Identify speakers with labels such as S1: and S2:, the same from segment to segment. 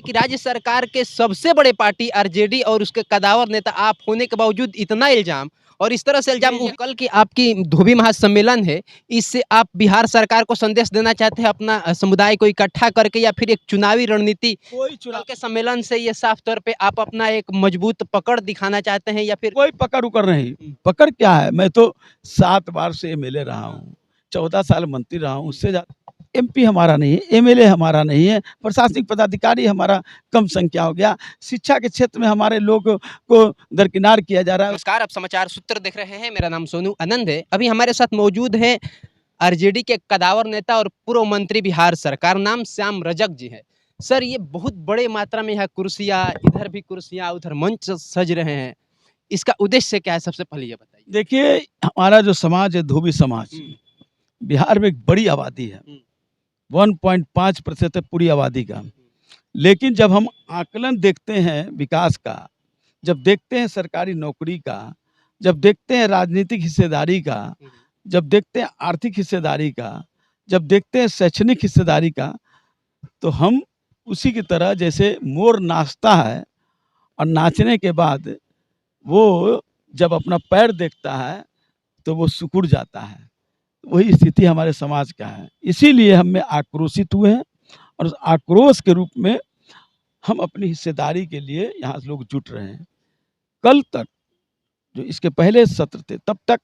S1: कि राज्य सरकार के सबसे बड़े पार्टी आरजेडी और उसके कदावर नेता आप होने के बावजूद इतना इल्जाम और इस तरह से इल्जाम कल की आपकी धोबी महासम्मेलन है, इससे आप बिहार सरकार को संदेश देना चाहते हैं अपना समुदाय को इकट्ठा करके या फिर एक चुनावी रणनीति
S2: कोई
S1: कल
S2: चुनाव
S1: के सम्मेलन से ये साफ तौर पे आप अपना एक मजबूत पकड़ दिखाना चाहते हैं या फिर
S2: कोई पकड़ उकड़ नहीं। पकड़ क्या है, मैं तो 7 बार से एमएलए रहा हूँ, 14 साल मंत्री रहा हूँ, उससे ज्यादा एमपी हमारा नहीं है, एमएलए हमारा नहीं है, प्रशासनिक पदाधिकारी हमारा कम संख्या हो गया, शिक्षा के क्षेत्र में हमारे लोग को दरकिनार किया जा रहा है।
S1: नमस्कार, आप समाचार सूत्र देख रहे हैं। मेरा नाम सोनू आनंद है। अभी हमारे साथ मौजूद हैं आरजेडी के कदावर नेता और पूर्व मंत्री बिहार सरकार, नाम श्याम रजक जी है। सर, ये बहुत बड़े मात्रा में यहाँ कुर्सियाँ, इधर भी कुर्सियाँ, उधर मंच सज रहे हैं, इसका उद्देश्य क्या है? सबसे पहले ये बताइए।
S2: देखिए, हमारा जो समाज है, धोबी समाज, बिहार में एक बड़ी आबादी है, 1.5% है पूरी आबादी का। लेकिन जब हम आकलन देखते हैं विकास का, जब देखते हैं सरकारी नौकरी का, जब देखते हैं राजनीतिक हिस्सेदारी का, जब देखते हैं आर्थिक हिस्सेदारी का, जब देखते हैं शैक्षणिक हिस्सेदारी का, तो हम उसी की तरह जैसे मोर नाचता है और नाचने के बाद वो जब अपना पैर देखता है तो वो सिकुड़ जाता है। वही स्थिति हमारे समाज का है। इसीलिए हम में आक्रोशित हुए हैं और उस आक्रोश के रूप में हम अपनी हिस्सेदारी के लिए यहाँ लोग जुट रहे हैं। कल तक जो इसके पहले सत्र थे, तब तक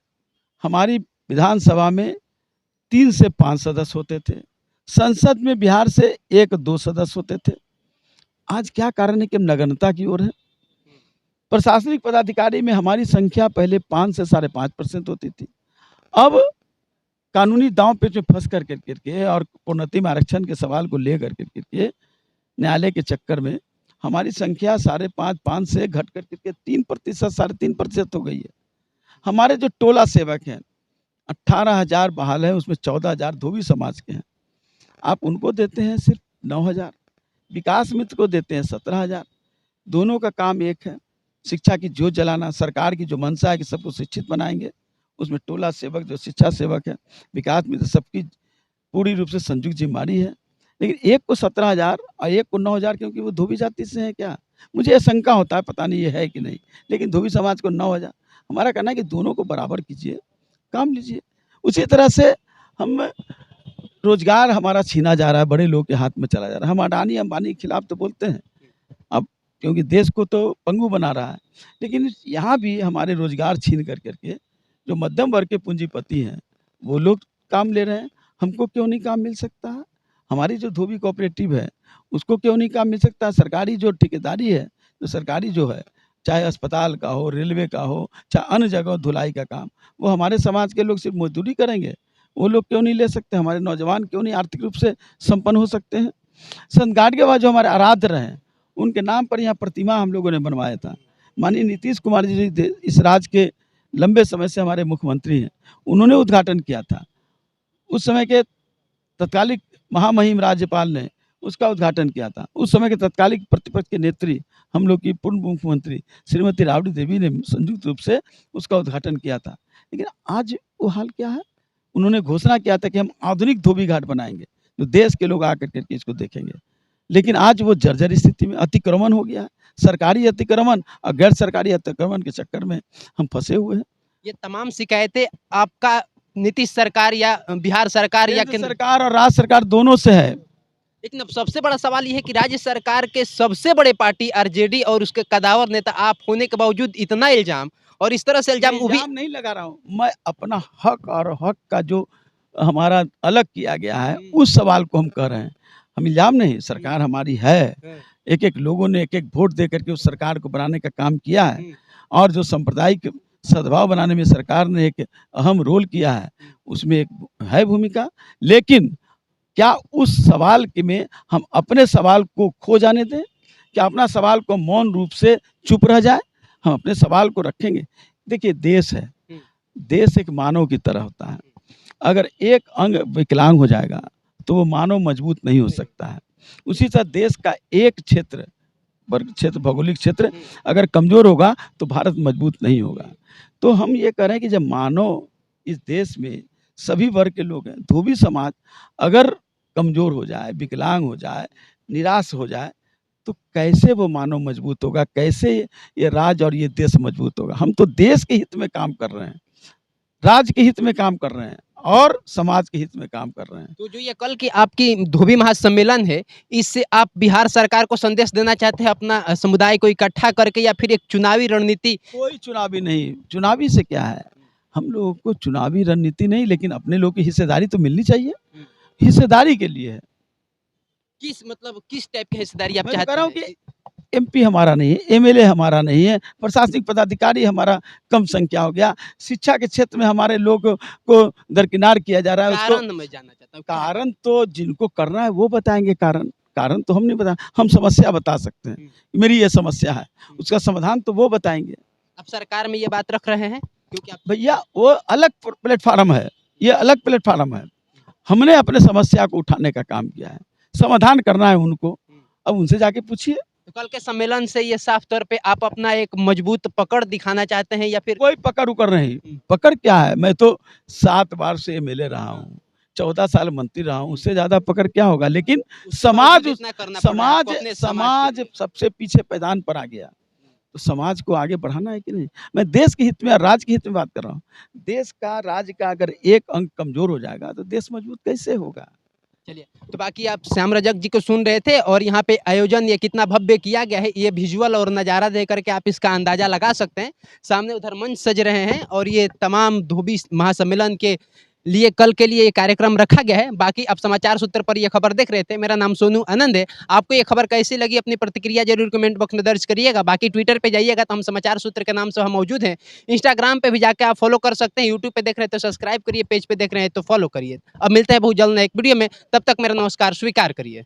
S2: हमारी विधानसभा में 3 से 5 सदस्य होते थे, संसद में बिहार से 1-2 सदस्य होते थे। आज क्या कारण है कि हम नगण्यता की ओर है। प्रशासनिक पदाधिकारी में हमारी संख्या पहले 5 से 5.5% होती थी। अब कानूनी दांव पेच में फंस कर के और प्रोन्नति में आरक्षण के सवाल को लेकर के न्यायालय के चक्कर में हमारी संख्या 5.5 से घट कर के 3%, 3.5% हो गई है। हमारे जो टोला सेवक हैं, 18,000 बहाल है, उसमें 14,000 धोबी समाज के हैं। आप उनको देते हैं सिर्फ 9,000, विकास मित्र को देते हैं 17,000। दोनों का काम एक है, शिक्षा की जोत जलाना। सरकार की जो मंशा है कि सबको शिक्षित बनाएंगे, उसमें टोला सेवक जो शिक्षा सेवक है, विकास मित्र, सबकी पूरी रूप से संयुक्त जिम्मेदारी है। लेकिन एक को 17,000 और एक को 9,000, क्योंकि वो धोबी जाति से है क्या, मुझे यह शंका होता है, पता नहीं ये है कि नहीं। लेकिन धोबी समाज को 9,000। हमारा कहना है कि दोनों को बराबर कीजिए, काम लीजिए। उसी तरह से हम रोजगार हमारा छीना जा रहा है, बड़े लोग के हाथ में चला जा रहा है। हम अडानी अंबानी के खिलाफ तो बोलते हैं अब, क्योंकि देश को तो पंगु बना रहा है, लेकिन यहाँ भी हमारे रोजगार छीन कर करके जो मध्यम वर्ग के पूंजीपति हैं वो लोग काम ले रहे हैं। हमको क्यों नहीं काम मिल सकता है? हमारी जो धोबी कोऑपरेटिव है उसको क्यों नहीं काम मिल सकता है? सरकारी जो ठेकेदारी है, जो सरकारी जो है, चाहे अस्पताल का हो, रेलवे का हो, चाहे अन्य जगह धुलाई का काम, वो हमारे समाज के लोग सिर्फ मजदूरी करेंगे, वो लोग क्यों नहीं ले सकते? हमारे नौजवान क्यों नहीं आर्थिक रूप से संपन्न हो सकते हैं? संत गाडगेबाबा जो हमारे आराध्य रहे, उनके नाम पर यहाँ प्रतिमा हम लोगों ने बनवाया था। माननीय नीतीश कुमार जी इस राज्य के लंबे समय से हमारे मुख्यमंत्री हैं, उन्होंने उद्घाटन किया था। उस समय के तत्कालिक महामहिम राज्यपाल ने उसका उद्घाटन किया था। उस समय के तत्कालिक प्रतिपक्ष के नेत्री, हम लोग की पूर्व मुख्यमंत्री श्रीमती राबड़ी देवी ने संयुक्त रूप से उसका उद्घाटन किया था। लेकिन आज वो हाल क्या है? उन्होंने घोषणा किया था कि हम आधुनिक धोबी घाट बनाएंगे, जो देश के लोग आकर के इसको देखेंगे। लेकिन आज वो जर्जर स्थिति में, अतिक्रमण हो गया है। सरकारी अतिक्रमण और गैर सरकारी अतिक्रमण के चक्कर में हम फंसे हुए हैं।
S1: ये तमाम शिकायतें आपका नीतीश सरकार या बिहार सरकार या
S2: केंद्र सरकार और राज्य सरकार दोनों से है।
S1: लेकिन अब सबसे बड़ा सवाल ये है कि राज्य सरकार के सबसे बड़े पार्टी आरजेडी और उसके कदावर नेता आप होने के बावजूद इतना इल्जाम और इस तरह से इल्जाम
S2: नहीं लगा रहा हूँ मैं। अपना हक और हक का जो हमारा अलग किया गया है, उस सवाल को हम कह रहे हैं। हम इल्जाम नहीं, सरकार हमारी है। एक एक लोगों ने एक एक वोट दे करके उस सरकार को बनाने का काम किया है, और जो सांप्रदायिक सद्भाव बनाने में सरकार ने एक अहम रोल किया है, उसमें एक है भूमिका। लेकिन क्या उस सवाल के में हम अपने सवाल को खो जाने दें? क्या अपना सवाल को मौन रूप से चुप रह जाए? हम अपने सवाल को रखेंगे। देखिए, देश है, देश एक मानव की तरह होता है। अगर एक अंग विकलांग हो जाएगा तो वो मानव मजबूत नहीं हो सकता है। उसी तरह देश का एक क्षेत्र, वर्ग क्षेत्र, भौगोलिक क्षेत्र अगर कमजोर होगा तो भारत मजबूत नहीं होगा। तो हम ये कह रहे हैं कि जब मानव इस देश में सभी वर्ग के लोग हैं, धोबी समाज अगर कमजोर हो जाए, विकलांग हो जाए, निराश हो जाए, तो कैसे वो मानव मजबूत होगा, कैसे ये राज्य और ये देश मजबूत होगा। हम तो देश के हित में काम कर रहे हैं, राज्य के हित में काम कर रहे हैं और समाज के हित में काम कर रहे हैं।
S1: तो जो ये कल की आपकी धोबी महासम्मेलन है, इससे आप बिहार सरकार को संदेश देना चाहते हैं अपना समुदाय को इकट्ठा करके, या फिर एक चुनावी रणनीति?
S2: कोई चुनावी नहीं, चुनावी से क्या है, हम लोगों को चुनावी रणनीति नहीं, लेकिन अपने लोगों की हिस्सेदारी तो मिलनी चाहिए, हिस्सेदारी के लिए है।
S1: किस टाइप की हिस्सेदारी आप
S2: मैं तो
S1: चाहते
S2: कह रहा हूँ
S1: हैं?
S2: कि एमपी हमारा नहीं है, एमएलए हमारा नहीं है, प्रशासनिक पदाधिकारी हमारा कम संख्या हो गया, शिक्षा के क्षेत्र में हमारे लोग को दरकिनार किया जा रहा है। उसको
S1: कारण मैं जानना चाहता हूँ।
S2: कारण तो जिनको करना है वो बताएंगे कारण, कारण तो हम नहीं बता, हम समस्या बता सकते हैं, मेरी ये समस्या है, उसका समाधान तो वो बताएंगे।
S1: आप सरकार में ये बात रख रहे हैं क्योंकि आप
S2: भैया वो अलग प्लेटफार्म है, ये अलग प्लेटफार्म है। हमने अपने समस्या को उठाने का काम किया है, समाधान करना है उनको, अब उनसे जाके पूछिए।
S1: तो कल के सम्मेलन से ये साफ तौर पे आप अपना एक मजबूत पकड़ दिखाना चाहते हैं, या फिर
S2: कोई पकड़ उकड़ नहीं, पकड़ क्या है, मैं तो 7 बार से एमएलए रहा हूँ, 14 साल मंत्री रहा हूँ, उससे ज्यादा पकड़ क्या होगा। लेकिन समाज
S1: इतना करना पड़ रहा है आपको अपने समाज
S2: समाज सबसे पीछे पैदान पर आ गया, तो समाज को आगे बढ़ाना है कि नहीं। मैं देश के हित में और राज्य के हित में बात कर रहा हूँ। देश का, राज्य का अगर एक अंग कमजोर हो जाएगा तो देश मजबूत कैसे होगा।
S1: चलिए, तो बाकी आप श्याम रजक जी को सुन रहे थे, और यहाँ पे आयोजन ये कितना भव्य किया गया है, ये विजुअल और नज़ारा देख करके आप इसका अंदाजा लगा सकते हैं। सामने उधर मंच सज रहे हैं, और ये तमाम धोबी महासम्मेलन के लिए कल के लिए ये कार्यक्रम रखा गया है। बाकी आप समाचार सूत्र पर ये खबर देख रहे थे। मेरा नाम सोनू आनंद है। आपको ये खबर कैसी लगी, अपनी प्रतिक्रिया जरूर कमेंट बॉक्स में दर्ज करिएगा। बाकी ट्विटर पे जाइएगा तो हम समाचार सूत्र के नाम से हम मौजूद हैं। इंस्टाग्राम पे भी जाके आप फॉलो कर सकते हैं। यूट्यूब पे देख रहे हैं तो सब्सक्राइब करिए, पेज पे देख रहे हैं तो फॉलो करिए। अब मिलते हैं बहुत जल्द नए एक वीडियो में, तब तक मेरा नमस्कार स्वीकार करिए।